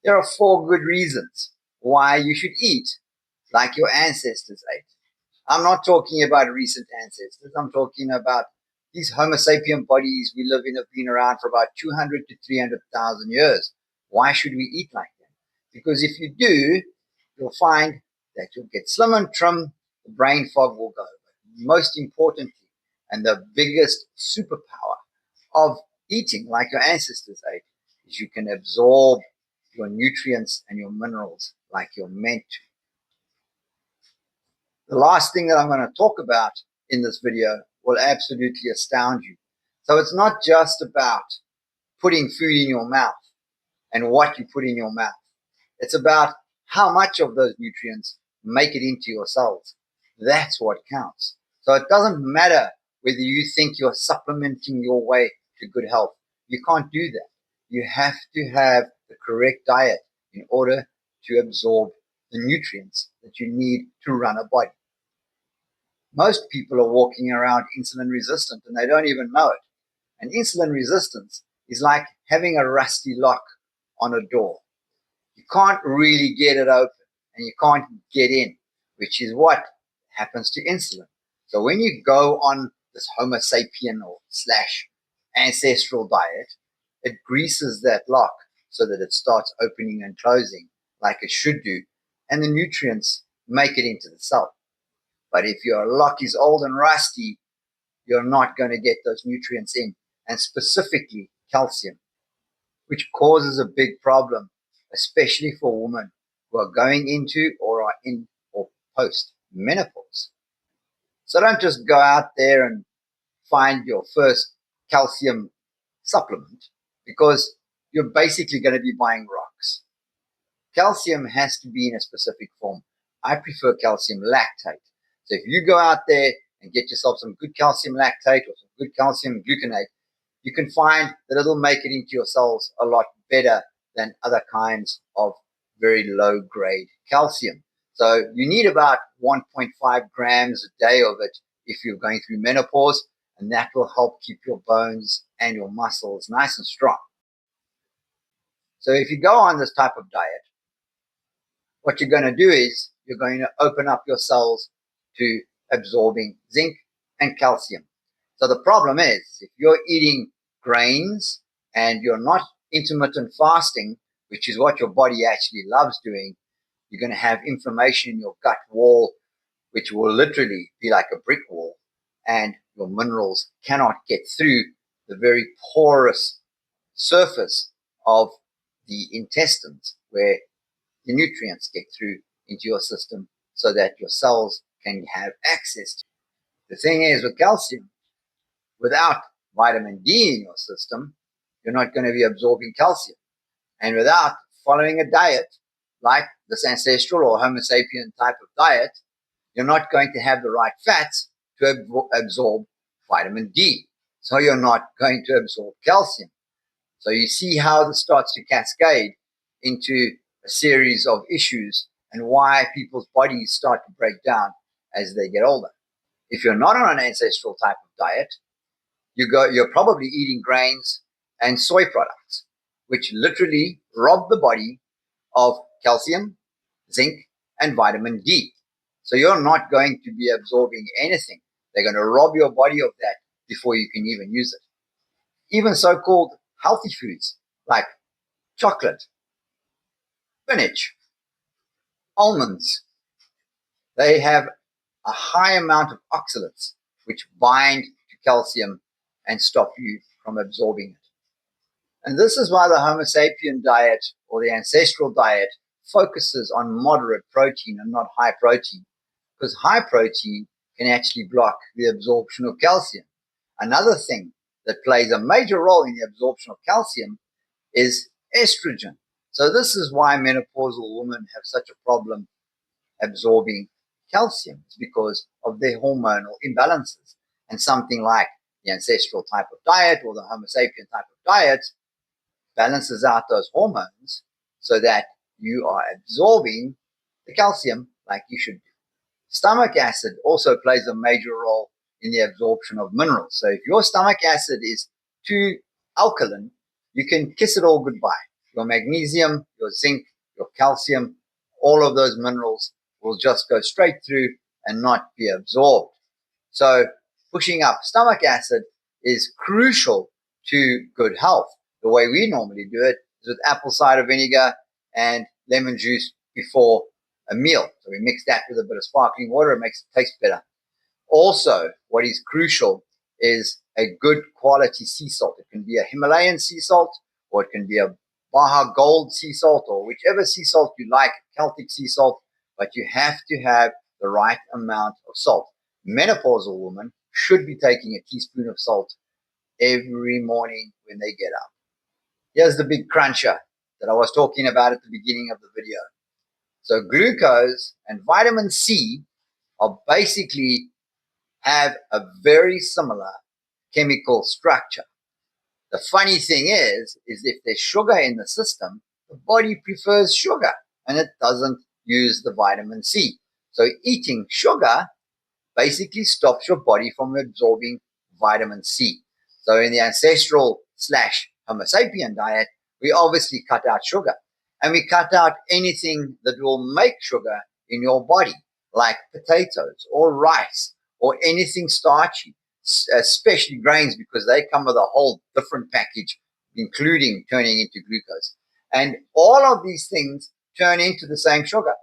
There are 4 good reasons why you should eat like your ancestors ate. I'm not talking about recent ancestors. I'm talking about these Homo sapien bodies we live in have been around for about 200 to 300,000 years. Why should we eat like them? Because if you do, you'll find that you'll get slim and trim, the brain fog will go. Most importantly, and the biggest superpower of eating like your ancestors ate, is you can absorb your nutrients and your minerals like you're meant to. The last thing that I'm going to talk about in this video will absolutely astound you. So it's not just about putting food in your mouth and what you put in your mouth. It's about how much of those nutrients make it into your cells. That's what counts. So it doesn't matter whether you think you're supplementing your way to good health. You can't do that. You have to have the correct diet in order to absorb the nutrients that you need to run a body. Most people are walking around insulin resistant and they don't even know it. And insulin resistance is like having a rusty lock on a door. You can't really get it open and you can't get in, which is what happens to insulin. So when you go on this Homo sapien or / ancestral diet, it greases that lock so that it starts opening and closing like it should do, and the nutrients make it into the cell. But if your lock is old and rusty, you're not going to get those nutrients in, and specifically calcium, which causes a big problem, especially for women who are going into or are in or post menopause. So don't just go out there and find your first calcium supplement, because you're basically going to be buying rocks. Calcium has to be in a specific form. I prefer calcium lactate. So if you go out there and get yourself some good calcium lactate or some good calcium gluconate, you can find that it'll make it into your cells a lot better than other kinds of very low grade calcium. So you need about 1.5 grams a day of it if you're going through menopause, and that will help keep your bones and your muscles nice and strong. So if you go on this type of diet, what you're going to do is you're going to open up your cells to absorbing zinc and calcium. So the problem is, if you're eating grains and you're not intermittent fasting, which is what your body actually loves doing, you're going to have inflammation in your gut wall, which will literally be like a brick wall, and your minerals cannot get through the very porous surface of the intestines where the nutrients get through into your system so that your cells can have access to it. The thing is with calcium, without vitamin D in your system, you're not going to be absorbing calcium. And without following a diet like this ancestral or Homo sapien type of diet, you're not going to have the right fats to absorb vitamin D. So you're not going to absorb calcium. So you see how this starts to cascade into a series of issues and why people's bodies start to break down as they get older. If you're not on an ancestral type of diet, you're probably eating grains and soy products, which literally rob the body of calcium, zinc, and vitamin D. So you're not going to be absorbing anything. They're going to rob your body of that before you can even use it. Even so-called healthy foods like chocolate, spinach, almonds, they have a high amount of oxalates which bind to calcium and stop you from absorbing it. And this is why the Homo sapien diet or the ancestral diet focuses on moderate protein and not high protein, because high protein can actually block the absorption of calcium. Another thing that plays a major role in the absorption of calcium is estrogen. So this is why menopausal women have such a problem absorbing calcium. It's because of their hormonal imbalances. And something like the ancestral type of diet or the Homo sapien type of diet balances out those hormones so that you are absorbing the calcium like you should do. Stomach acid also plays a major role in the absorption of minerals. So if your stomach acid is too alkaline, you can kiss it all goodbye. your magnesium, your zinc, your calcium, all of those minerals will just go straight through and not be absorbed. So pushing up stomach acid is crucial to good health. The way we normally do it is with apple cider vinegar and lemon juice before a meal. So we mix that with a bit of sparkling water. It makes it taste better. Also, what is crucial is a good quality sea salt. It can be a Himalayan sea salt, or it can be a Baja Gold sea salt, or whichever sea salt you like, Celtic sea salt, but you have to have the right amount of salt. Menopausal women should be taking a teaspoon of salt every morning when they get up. Here's the big cruncher that I was talking about at the beginning of the video. So glucose and vitamin C are basically have a very similar chemical structure. The funny thing is if there's sugar in the system, the body prefers sugar and it doesn't use the vitamin C. So eating sugar basically stops your body from absorbing vitamin C. So in the ancestral / Homo sapien diet, we obviously cut out sugar, and we cut out anything that will make sugar in your body, like potatoes or rice or anything starchy, especially grains, because they come with a whole different package, including turning into glucose. And all of these things turn into the same sugar.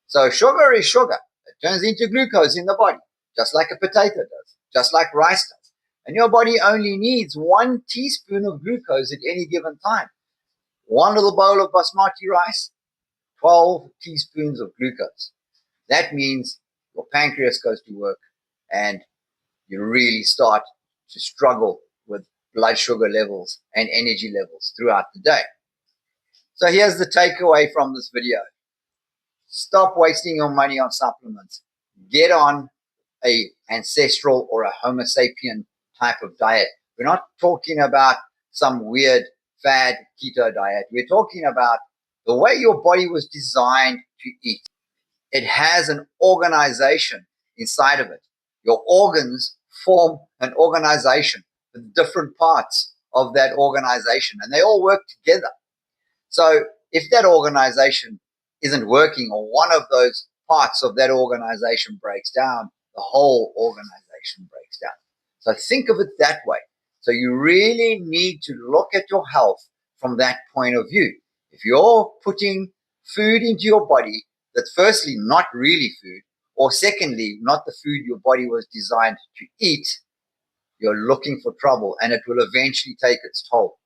So sugar is sugar. It turns into glucose in the body, just like a potato does, just like rice does. And your body only needs 1 teaspoon of glucose at any given time. 1 little bowl of basmati rice, 12 teaspoons of glucose. That means your pancreas goes to work and you really start to struggle with blood sugar levels and energy levels throughout the day. So here's the takeaway from this video. Stop wasting your money on supplements. Get on a ancestral or a Homo sapien type of diet. We're not talking about some weird fad keto diet. We're talking about the way your body was designed to eat. It has an organization inside of it. Your organs form an organization with different parts of that organization, and they all work together. So if that organization isn't working, or one of those parts of that organization breaks down, the whole organization breaks down. So think of it that way. So you really need to look at your health from that point of view. If you're putting food into your body that's firstly not really food, or secondly, not the food your body was designed to eat, you're looking for trouble, and it will eventually take its toll.